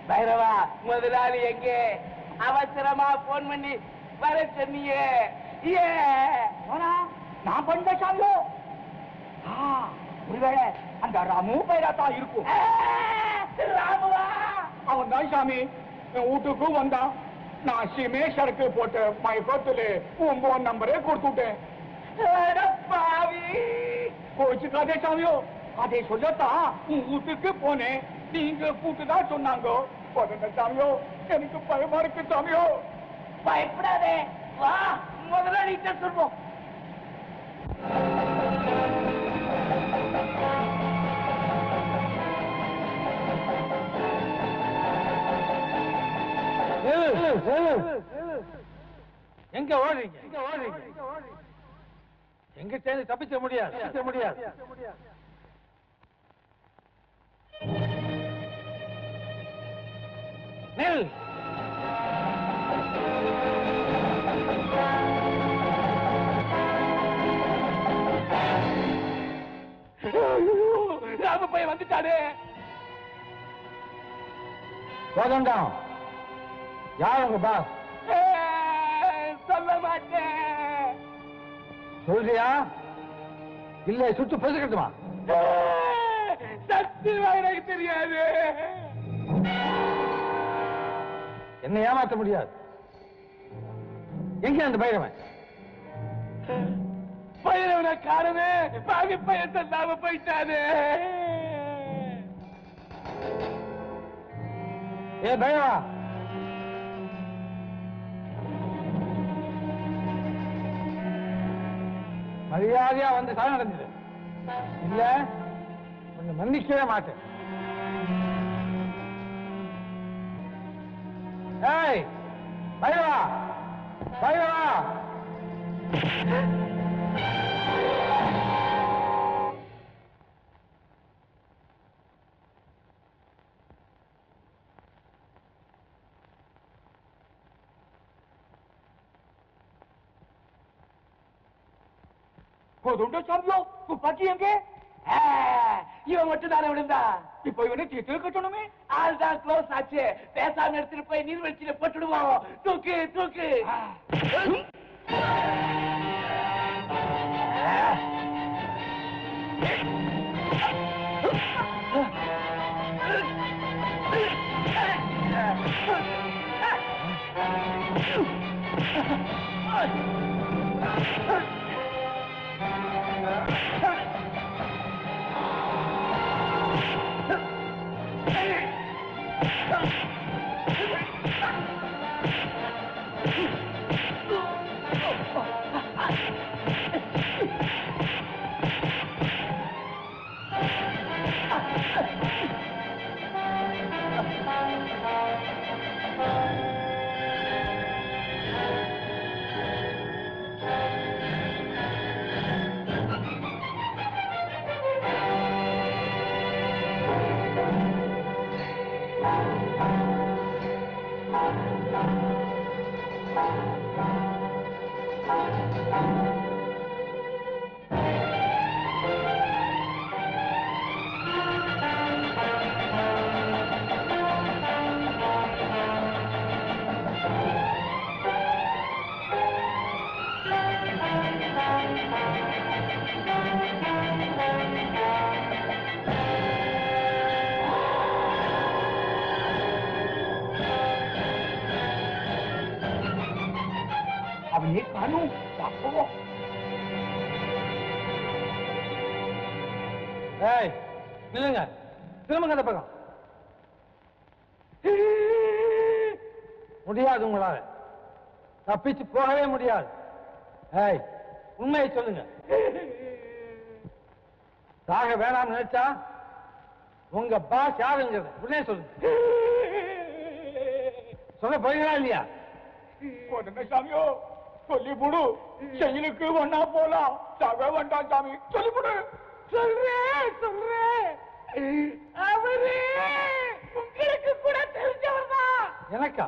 பைரவா முதலாளி எங்கே? அவசரமா போன் பண்ணி வர சொன்னியே. நான் பண்ண சாமியோ? ஒருவேளை அந்த ராமு பைரா தான் இருக்கும். ராமுவா? அவன் தான் சாமி என் வீட்டுக்கு வந்தான். நான் சிமேஸ்வருக்கு போட்ட மயக்கத்துல உன் போன் நம்பரே கொடுத்துட்டேன். பாவி கோச்சுக்காதே சாமியோ. அதை சொல்லத்தான் உன் வீட்டுக்கு போனேன். நீங்க கூட்டுதான் சொன்னாங்க. சாமியோ எனக்கு பயமா இருக்கு சாமியோ. பயப்படாதே, வா முதலாளிட்ட சொல்வோம். எங்க ஓடுறீங்க? எங்க சேர்ந்து தப்பிக்க முடியாது. நெல் ராம பையன் வந்துட்டாரு. கோதண்டம் யார் உங்க பாஸ்? சொல்ல மாட்டேன். சொல்றியா இல்ல சுட்டு பொசுக்கட்டுமா? சத்தியமா எனக்கு தெரியாது. என்ன ஏமாற்ற முடியாது. எங்க அந்த பைரவன்? பைரவனை காணவே பாவி பையன் தந்தாம போயிட்டாரு. ஏ பைரவா, மரியாதையா வந்து சரணடைஞ்சது இல்ல கொஞ்சம் மன்னிக்கவே மாட்டேன். ஏய் பைரவா, பைரவா! சாமியோ துப்பாக்கி எங்கே? இவன் மட்டும் தானே விழுந்தா. இப்ப இவனை தீர்த்து கட்டணுமே. ஆள் தான் க்ளோஸ் ஆச்சு. பேசாம எடுத்துட்டு போய் நீர்வீழ்ச்சியில போட்டுடுவோம். தூக்கு தூக்கு. அவனே காணும். பார்ப்போம். ஏய் நில்லுங்க, திரும்ப அந்த பக்கம். முடியாது, உங்களால தப்பிச்சு போகவே முடியாது. ஏய் உண்மையை சொல்லுங்க. சாக வேணாம் நினைச்சா உங்க பாஸ் யாருங்கிறத உடனே சொல்லுங்க. சொல்ல போறீங்களா இல்லையா? சாமியோ சொல்லிவிடு. செயலுக்கு ஒன்னா போலாம். சாக வேண்டாம் சாமி, சொல்லிவிடு. சொல்றேன். அவரு உங்களுக்கு கூட தெரிஞ்சவர் தான். எனக்கா?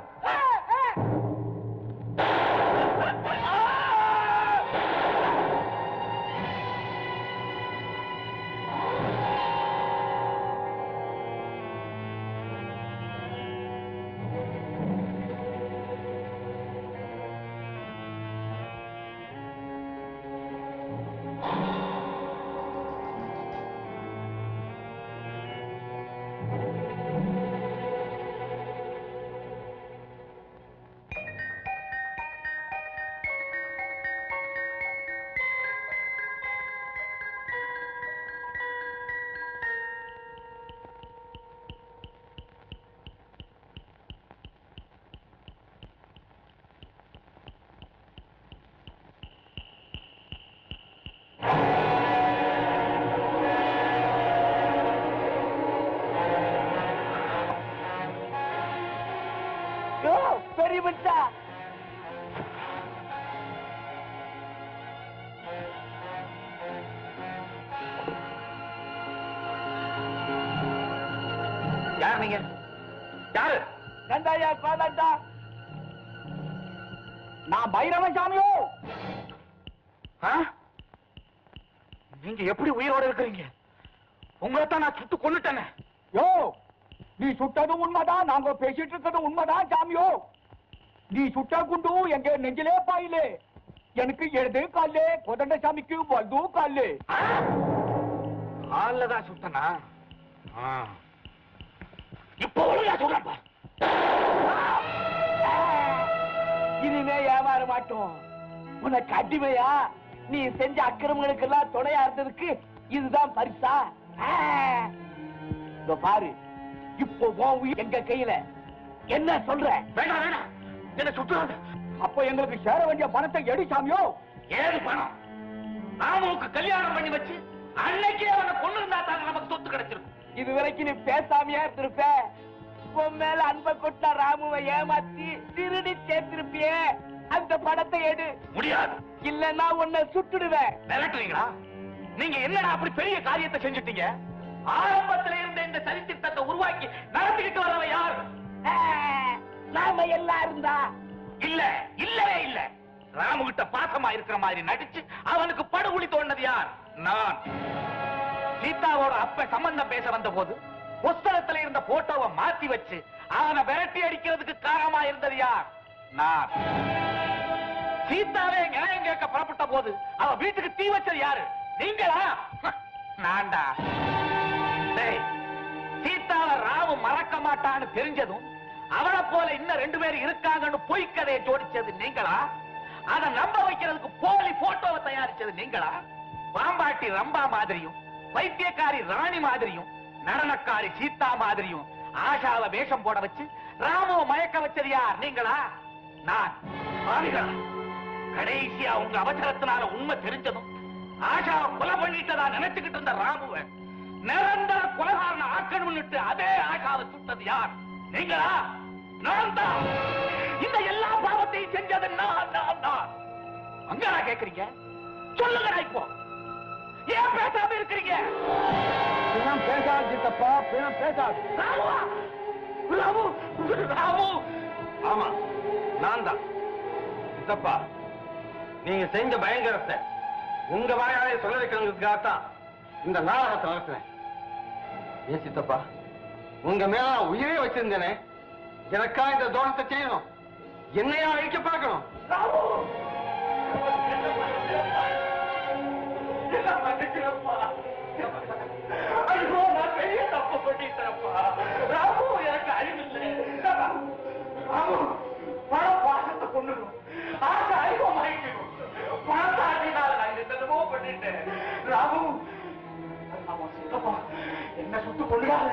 பெரிய மச்சா யார் நீங்க? யாரு? கண்டாயா கோதாண்டா? நான் பைரவன் சாமியோ. நீங்க எப்படி உயிரோட இருக்கிறீங்க? உங்களைத்தான் நான் சுட்டு கொன்னுட்டேனே. யோ, நீ சுட்டதும் உண்மைதான், நாங்க பேசிட்டு இருக்கிறது உண்மைதான் சாமியோ. நீ சுட்ட குண்டு எங்க நெஞ்சிலே பாயிலே. எனக்கு எழுது காலே, கோதண்ட சாமிக்கு வலது காலே. காலதான் சுட்டனா? இப்போ சொல்றப்பா, இனிமே ஏமாற மாட்டோம். உனக்கு அடிமையா நீ செஞ்ச அக்கிரமங்களுக்கு எல்லாம் துணையா இருந்ததுக்கு இதுதான் பரிசா? பாரு, இப்போ உயிர் எங்க கையில. என்ன சொல்ற? வேண்டாம் வேண்டாம், என்ன சுட்டுறாங்க. அப்ப எங்களுக்கு சேர வேண்டிய பணத்தை எடு சாமியோ. ஏது பணம்? ராமுவுக்கு கல்யாணம் பண்ணி வச்சு அன்னைக்கே அவனை கொண்டு இருந்தா தாங்க நமக்கு சொத்து கிடைச்சிருக்கும். இது வரைக்கும் நீ பேசாமையா இருந்திருப்ப. உன் மேல அன்பை கொட்டா ராமுவை ஏமாத்தி திருடி சேர்த்திருப்பியே. அந்த பணத்தை எடு. முடியாது. இல்லன்னா உன்னை சுட்டுடுவேன். மிரட்டுறீங்களா? நீங்க என்னடா அப்படி பெரிய காரியத்தை செஞ்சுட்டீங்க? ஆரம்பத்துல இருந்த இந்த சரித்திரத்தை உருவாக்கி நடத்திக்கிட்டு வரவ யார்? நாம எல்லாரும் தான். இல்ல, இல்லவே இல்ல. ராமு கிட்ட பாசமா இருக்கிற மாதிரி நடிச்சு அவனுக்கு படுகுழி தோண்டது யார்? நான். சீதாவோட அப்ப சம்பந்தம் பேச வந்த போது புஸ்தகத்துல இருந்த போட்டோவை மாத்தி வச்சு அவனை விரட்டி அடிக்கிறதுக்கு காரணமா இருந்தது யார்? நான். சீதாவே நியாயம் கேட்க புறப்பட்ட போது அவ வீட்டுக்கு தீ வச்சது யாரு? நீங்களா? நான்டா. சீதாவை ராமு மறக்க மாட்டான்னு தெரிஞ்சதும் அவனை போல இன்னும் 2 பேர் இருக்காங்கன்னு பொய் கதையை ஜோடிச்சது நீங்களா? அதை நம்ப வைக்கிறதுக்கு போலி போட்டோவை தயாரிச்சது நீங்களா? பாம்பாட்டி ரம்பா மாதிரியும், வைத்தியக்காரி ராணி மாதிரியும், நடனக்காரி சீதா மாதிரியும் ஆஷாவை வேஷம் போட வச்சு ராமுவை மயக்க வச்சது யார்? நீங்களா? நான். கடைசியா உங்க அவசரத்தினால உண்மை தெரிஞ்சதும் ஆஷாவை கொலை பண்ணிட்டதா நினைச்சுக்கிட்டு இருந்த ராமுவை நிரந்தர கொலைகாரன ஆக்கணும்னுட்டு அதே ஆஷாவை சுட்டது யார்? நீங்களா? நான் தான். இந்த எல்லா பாவத்தையும் செஞ்சது நான். அங்க கேக்குறீங்க? சொல்லுங்க. இப்போ ஏன் பேசாம இருக்கிறீங்க? பேசாது சித்தப்பா, பேசாது. ராமு, ராமு. ஆமா, நான் தான். சித்தப்பா, நீங்க செஞ்ச பயங்கரத்தை உங்க வாயாலே சொல்ல வைக்கிறதுக்காகத்தான் இந்த நாடகத்தை நடத்தினேன். ஏன் சித்தப்பா, உங்க மேல உயிரே வச்சிருந்தேனே, எனக்கா இந்த தோணத்தை செய்யணும்? என்னையா அழிக்க பார்க்கணும்? பெரிய தப்பு பண்ணிட்டேன்ப்பா. ராமு, எனக்கு அறிவில்லை. பணம் பாசத்தை கொண்டுடும், ஆசை அறிவமாயிக்கணும். பணத்தை அடினால நான் என்னமோ பண்ணிட்டேன். ராமு, சித்தப்பா என்ன சுட்டு கொள்ளாத.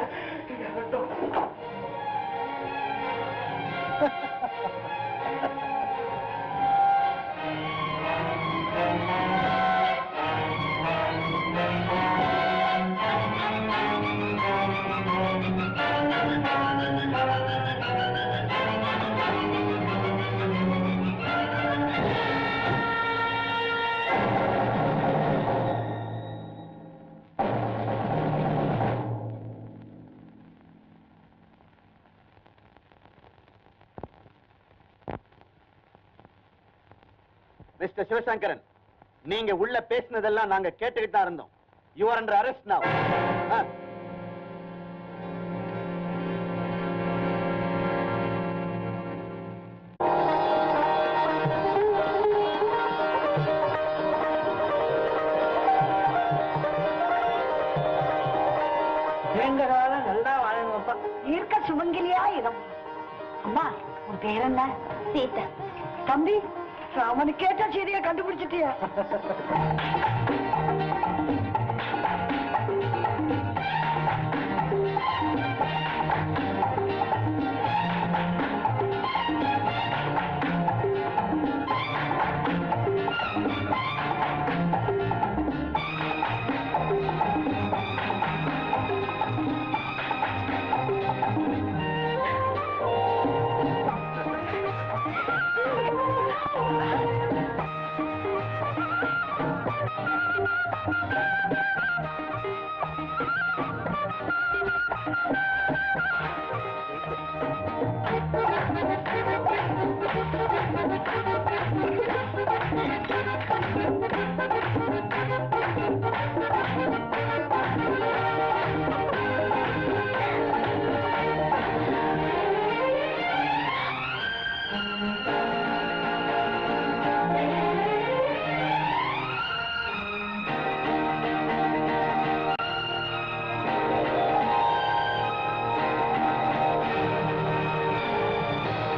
மிஸ்டர் சிவசங்கரன், நீங்க உள்ள பேசினதெல்லாம் நாங்க கேட்டுக்கிட்டு தான் இருந்தோம். யூ ஆர் அண்டர் அரெஸ்ட் நவ. நல்லா வாழணும்ப்பா. இருக்க சுமங்கலியா இடம். அம்மா, உன் பேர் என்ன? சீதா. தம்பி, ராமனு கேட்ட செய்தியை கண்டுபிடிச்சிட்டியா?